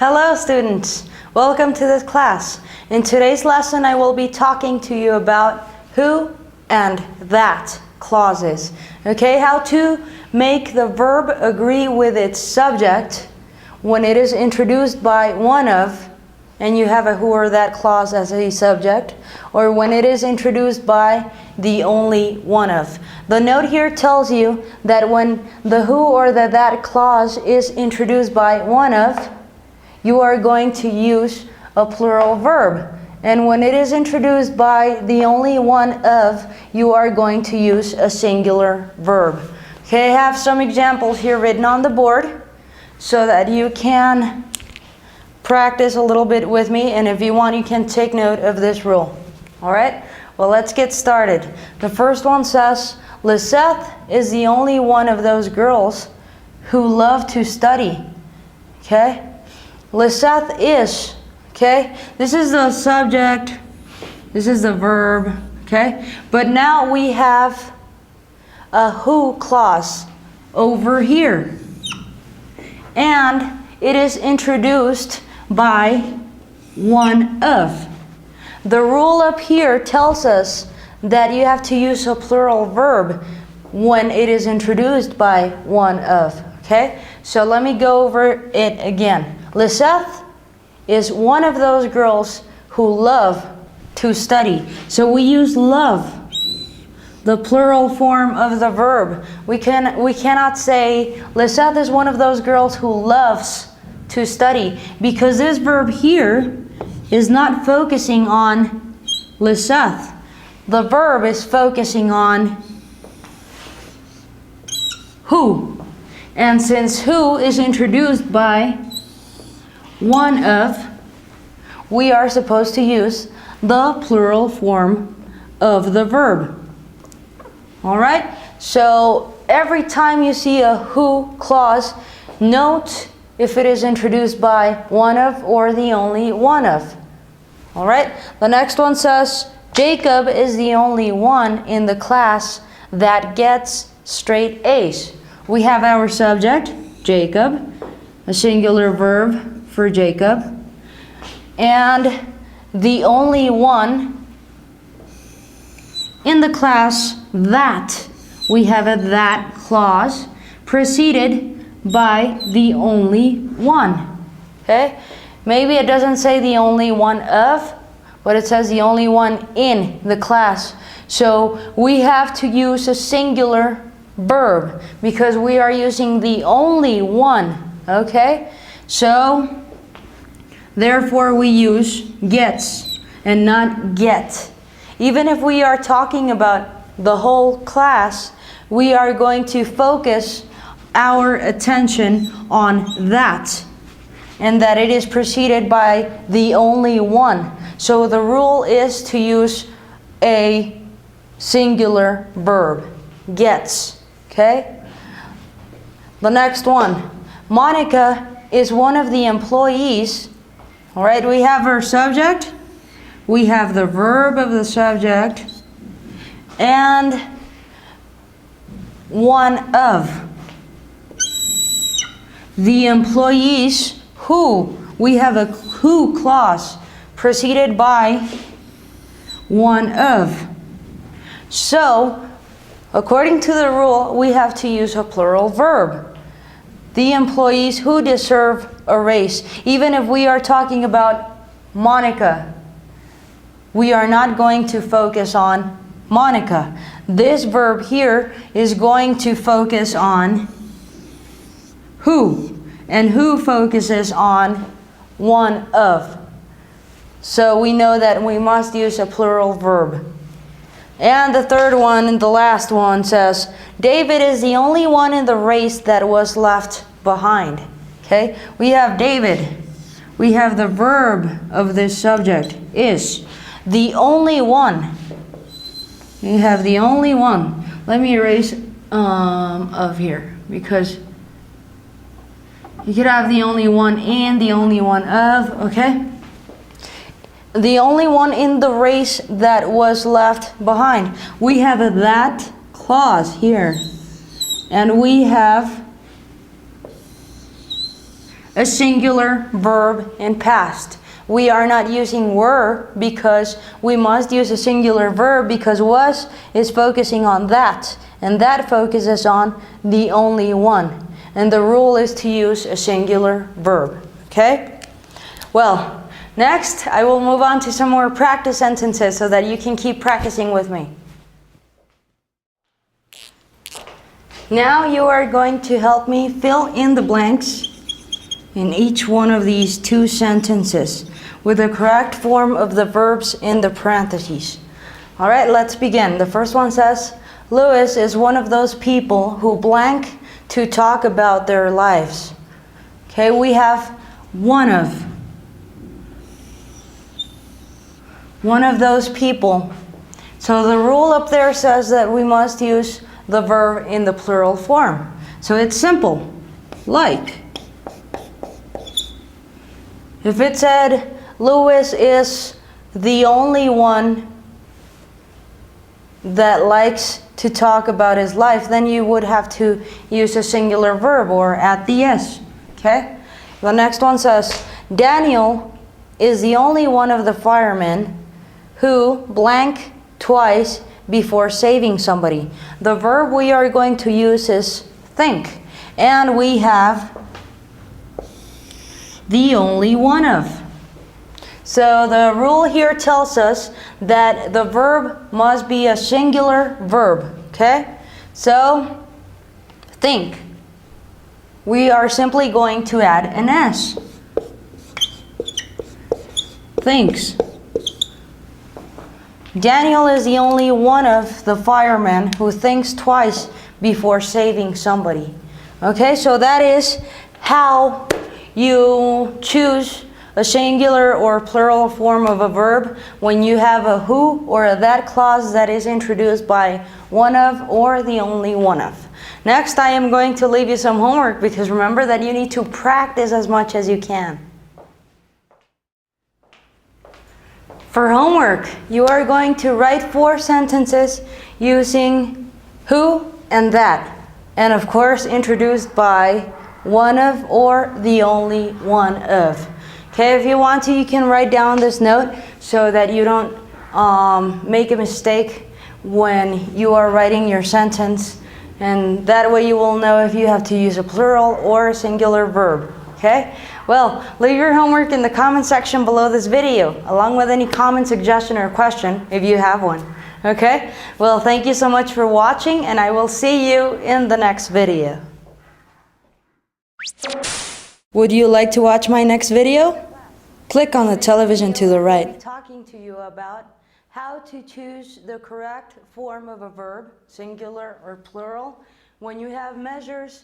Hello students, welcome to this class. In today's lesson I will be talking to you about who and that clauses. Okay, how to make the verb agree with its subject when it is introduced by one of, and you have a who or that clause as a subject, or when it is introduced by the only one of. The note here tells you that when the who or the that clause is introduced by one of, you are going to use a plural verb. And when it is introduced by the only one of, you are going to use a singular verb. Okay, I have some examples here written on the board so that you can practice a little bit with me, and if you want you can take note of this rule. Alright, well let's get started. The first one says, Lisette is the only one of those girls who love to study. Okay, Lisette is, okay, this is the subject, this is the verb, okay, but now we have a who clause over here, and it is introduced by one of. The rule up here tells us that you have to use a plural verb when it is introduced by one of. Okay, so let me go over it again. Lisette is one of those girls who love to study. So we use love, the plural form of the verb. We cannot say Lisette is one of those girls who loves to study, because this verb here is not focusing on Lisette. The verb is focusing on who. And since who is introduced by one of, we are supposed to use the plural form of the verb. Alright? So every time you see a who clause, note if it is introduced by one of or the only one of. Alright, the next one says, Jacob is the only one in the class that gets straight A's. We have our subject, Jacob, a singular verb for Jacob, and the only one in the class that. We have a that clause preceded by the only one. Okay, maybe it doesn't say the only one of, but it says the only one in the class. So we have to use a singular verb because we are using the only one. Okay, so therefore we use gets and not get. Even if we are talking about the whole class, we are going to focus our attention on that, and that it is preceded by the only one. So the rule is to use a singular verb, gets. Okay? The next one, Monica is one of the employees. Alright, we have our subject, we have the verb of the subject, and one of. The employees who, we have a who clause preceded by one of. So, according to the rule, we have to use a plural verb. The employees who deserve a raise. Even if we are talking about Monica, we are not going to focus on Monica. This verb here is going to focus on who, and who focuses on one of. So we know that we must use a plural verb. And the third one and the last one says, David is the only one in the race that was left behind. Okay, we have David. We have the verb of this subject, is. The only one. We have the only one. Let me erase of here, because you could have the only one and the only one of, okay? The only one in the race that was left behind. We have a that clause here. And we have a singular verb in past. We are not using were because we must use a singular verb because was is focusing on that, and that focuses on the only one. And the rule is to use a singular verb. Okay? Well, next I will move on to some more practice sentences so that you can keep practicing with me. Now you are going to help me fill in the blanks in each one of these two sentences with the correct form of the verbs in the parentheses. All right, let's begin. The first one says, Louis is one of those people who blank to talk about their lives. Okay, we have one of those people. So the rule up there says that we must use the verb in the plural form. So it's simple, like. If it said, Louis is the only one that likes to talk about his life, then you would have to use a singular verb or add the s. Okay? The next one says, Daniel is the only one of the firemen who blank twice before saving somebody. The verb we are going to use is think. And we have the only one of. So the rule here tells us that the verb must be a singular verb. Okay? So, think. We are simply going to add an s. Thinks. Daniel is the only one of the firemen who thinks twice before saving somebody. Okay, so that is how you choose a singular or plural form of a verb when you have a who or a that clause that is introduced by one of or the only one of. Next, I am going to leave you some homework because remember that you need to practice as much as you can. For homework, you are going to write 4 sentences using who and that, and of course introduced by one of or the only one of. Okay, if you want to, you can write down this note so that you don't make a mistake when you are writing your sentence, and that way you will know if you have to use a plural or a singular verb. Okay? Well, leave your homework in the comment section below this video, along with any comment, suggestion, or question if you have one. Okay? Well, thank you so much for watching, and I will see you in the next video. Would you like to watch my next video? Click on the television to the right. I'll be talking to you about how to choose the correct form of a verb, singular or plural, when you have measures